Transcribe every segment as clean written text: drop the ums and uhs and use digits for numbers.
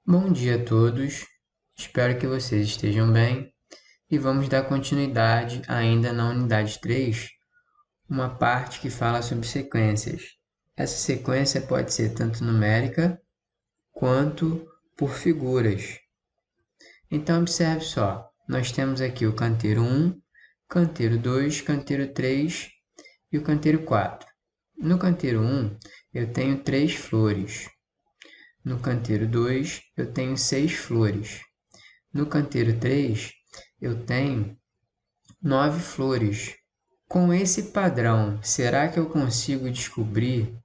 Bom dia a todos, espero que vocês estejam bem e vamos dar continuidade ainda na unidade 3, uma parte que fala sobre sequências. Essa sequência pode ser tanto numérica quanto por figuras. Então observe só, nós temos aqui o canteiro 1, canteiro 2, canteiro 3 e o canteiro 4. No canteiro 1 eu tenho 3 flores. No canteiro 2 eu tenho 6 flores. No canteiro 3, eu tenho 9 flores. Com esse padrão, será que eu consigo descobrir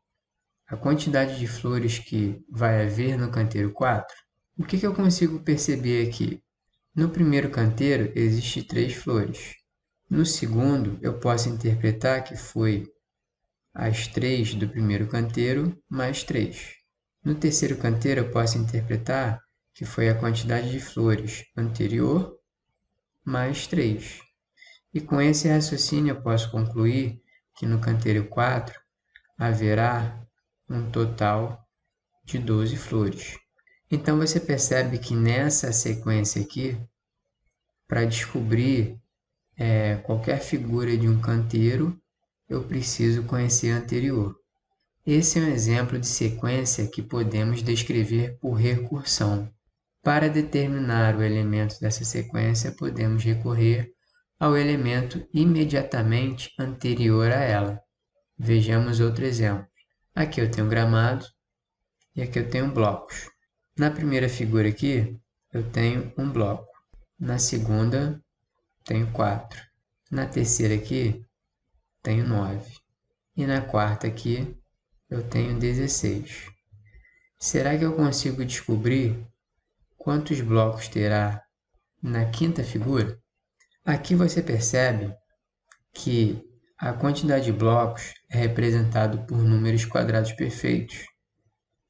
a quantidade de flores que vai haver no canteiro 4? O que eu consigo perceber aqui? No primeiro canteiro, existe 3 flores. No segundo, eu posso interpretar que foi as 3 do primeiro canteiro mais 3. No terceiro canteiro, eu posso interpretar que foi a quantidade de flores anterior mais 3. E com esse raciocínio eu posso concluir que no canteiro 4 haverá um total de 12 flores. Então você percebe que nessa sequência aqui, para descobrir qualquer figura de um canteiro, eu preciso conhecer a anterior. Esse é um exemplo de sequência que podemos descrever por recursão. Para determinar o elemento dessa sequência, podemos recorrer ao elemento imediatamente anterior a ela. Vejamos outro exemplo. Aqui eu tenho gramado e aqui eu tenho blocos. Na primeira figura aqui, eu tenho um bloco. Na segunda, tenho 4. Na terceira aqui, tenho 9. E na quarta aqui, eu tenho 16. Será que eu consigo descobrir quantos blocos terá na quinta figura? Aqui você percebe que a quantidade de blocos é representada por números quadrados perfeitos.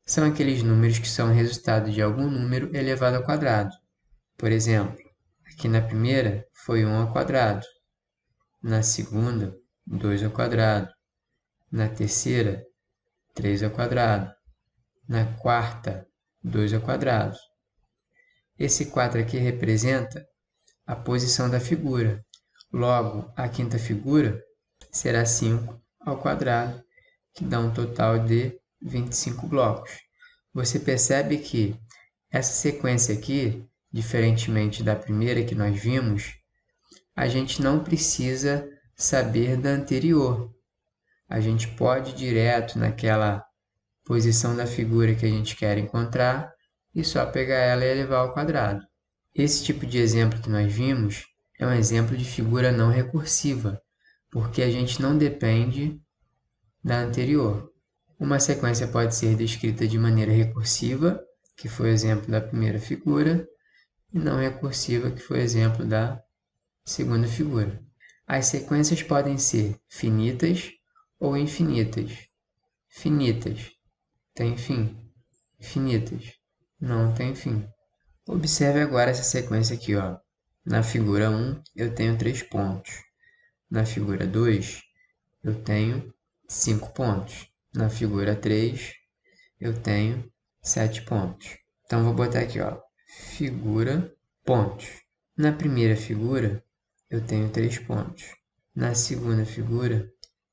São aqueles números que são resultado de algum número elevado ao quadrado. Por exemplo, aqui na primeira foi 1 ao quadrado, na segunda, 2 ao quadrado, na terceira, 3 ao quadrado, na quarta, 2 ao quadrado. Esse 4 aqui representa a posição da figura. Logo, a quinta figura será 5 ao quadrado, que dá um total de 25 blocos. Você percebe que essa sequência aqui, diferentemente da primeira que nós vimos, a gente não precisa saber da anterior. A gente pode ir direto naquela posição da figura que a gente quer encontrar e só pegar ela e elevar ao quadrado. Esse tipo de exemplo que nós vimos é um exemplo de figura não recursiva, porque a gente não depende da anterior. Uma sequência pode ser descrita de maneira recursiva, que foi o exemplo da primeira figura, e não recursiva, que foi o exemplo da segunda figura. As sequências podem ser finitas ou infinitas. Finitas tem fim, finitas não tem fim. Observe agora essa sequência aqui, ó. Na figura 1, eu tenho 3 pontos. Na figura 2, eu tenho 5 pontos. Na figura 3, eu tenho 7 pontos. Então, vou botar aqui, ó, figura, pontos. Na primeira figura, eu tenho 3 pontos. Na segunda figura,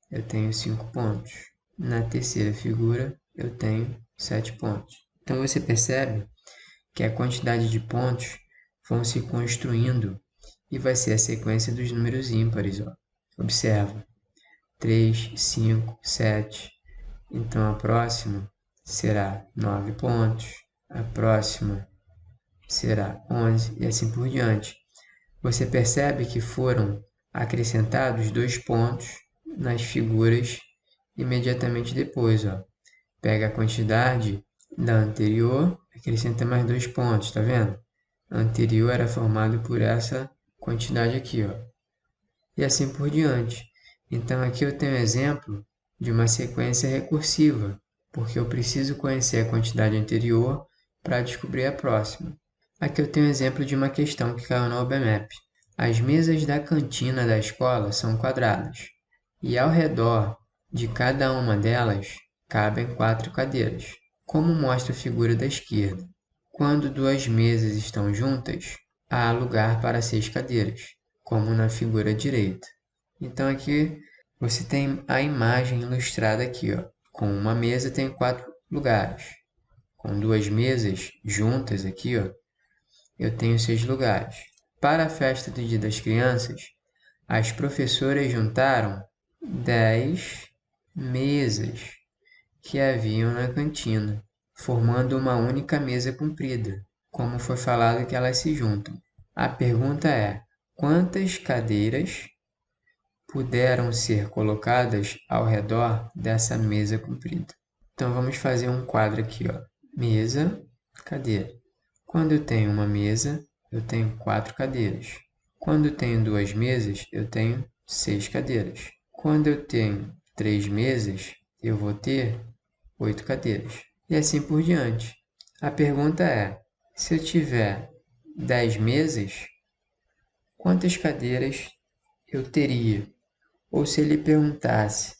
eu tenho 5 pontos. Na terceira figura, eu tenho 7 pontos. Então, você percebe que a quantidade de pontos vão se construindo e vai ser a sequência dos números ímpares. Ó. Observa, 3, 5, 7. Então, a próxima será 9 pontos, a próxima será 11 e assim por diante. Você percebe que foram acrescentados 2 pontos nas figuras imediatamente depois. Ó. Pega a quantidade da anterior, acrescenta mais 2 pontos, tá vendo? A anterior era formado por essa quantidade aqui, ó. E assim por diante. Então aqui eu tenho um exemplo de uma sequência recursiva, porque eu preciso conhecer a quantidade anterior para descobrir a próxima. Aqui eu tenho um exemplo de uma questão que caiu na OBMAP. As mesas da cantina da escola são quadradas, e ao redor de cada uma delas cabem 4 cadeiras, como mostra a figura da esquerda. Quando duas mesas estão juntas, há lugar para 6 cadeiras, como na figura direita. Então aqui você tem a imagem ilustrada aqui, ó. Com uma mesa tem 4 lugares. Com duas mesas juntas aqui, ó, eu tenho 6 lugares. Para a festa do Dia das Crianças, as professoras juntaram 10 mesas que haviam na cantina, formando uma única mesa comprida, como foi falado que elas se juntam. A pergunta é: quantas cadeiras puderam ser colocadas ao redor dessa mesa comprida? Então vamos fazer um quadro aqui, ó. Mesa, cadeira. Quando eu tenho uma mesa, eu tenho 4 cadeiras. Quando eu tenho duas mesas, eu tenho 6 cadeiras. Quando eu tenho 3 mesas, eu vou ter 8 cadeiras. E assim por diante. A pergunta é: se eu tiver 10 mesas, quantas cadeiras eu teria? Ou se ele perguntasse: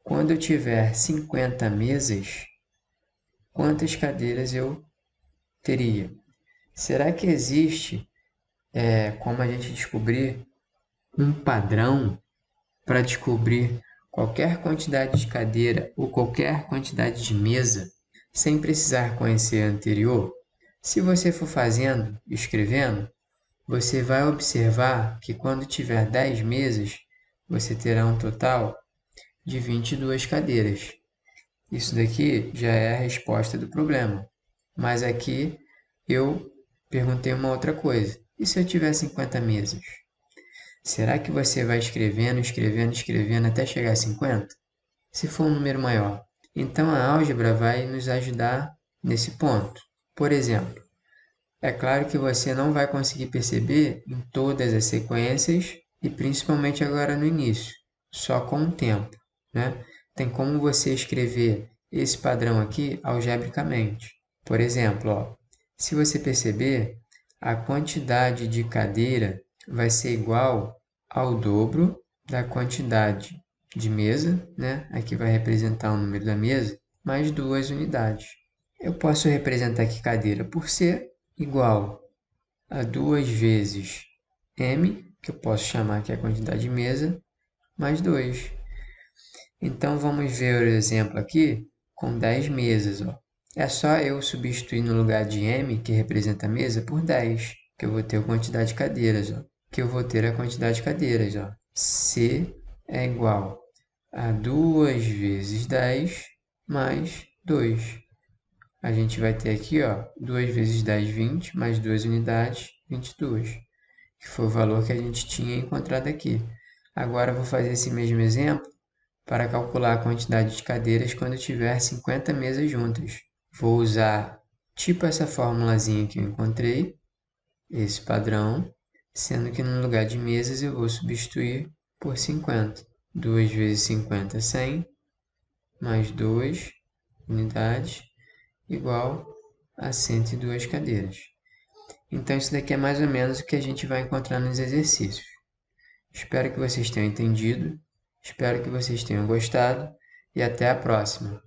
quando eu tiver 50 mesas, quantas cadeiras eu teria? Será que existe como a gente descobrir um padrão para descobrir qualquer quantidade de cadeira ou qualquer quantidade de mesa sem precisar conhecer a anterior? Se você for fazendo, escrevendo, você vai observar que quando tiver 10 mesas, você terá um total de 22 cadeiras. Isso daqui já é a resposta do problema. Mas aqui eu perguntei uma outra coisa. E se eu tiver 50 mesas? Será que você vai escrevendo, escrevendo, escrevendo até chegar a 50? Se for um número maior. Então a álgebra vai nos ajudar nesse ponto. Por exemplo, é claro que você não vai conseguir perceber em todas as sequências e principalmente agora no início, só com o tempo, né? Tem como você escrever esse padrão aqui algebricamente. Por exemplo, ó, se você perceber, a quantidade de cadeira vai ser igual ao dobro da quantidade de mesa, né? Aqui vai representar o número da mesa, mais 2 unidades. Eu posso representar aqui cadeira por C igual a 2 vezes M, que eu posso chamar aqui a quantidade de mesa, mais 2. Então, vamos ver o exemplo aqui com 10 mesas. Ó. É só eu substituir no lugar de M, que representa a mesa, por 10, que eu vou ter a quantidade de cadeiras. Ó. Que eu vou ter a quantidade de cadeiras. Ó. C é igual a 2 vezes 10 mais 2. A gente vai ter aqui, ó, 2 vezes 10, 20, mais 2 unidades, 22, que foi o valor que a gente tinha encontrado aqui. Agora eu vou fazer esse mesmo exemplo para calcular a quantidade de cadeiras quando tiver 50 mesas juntas. Vou usar tipo essa formulazinha que eu encontrei, esse padrão, sendo que no lugar de mesas eu vou substituir por 50. 2 vezes 50, 100, mais 2 unidades, igual a 102 cadeiras. Então, isso daqui é mais ou menos o que a gente vai encontrar nos exercícios. Espero que vocês tenham entendido, espero que vocês tenham gostado e até a próxima.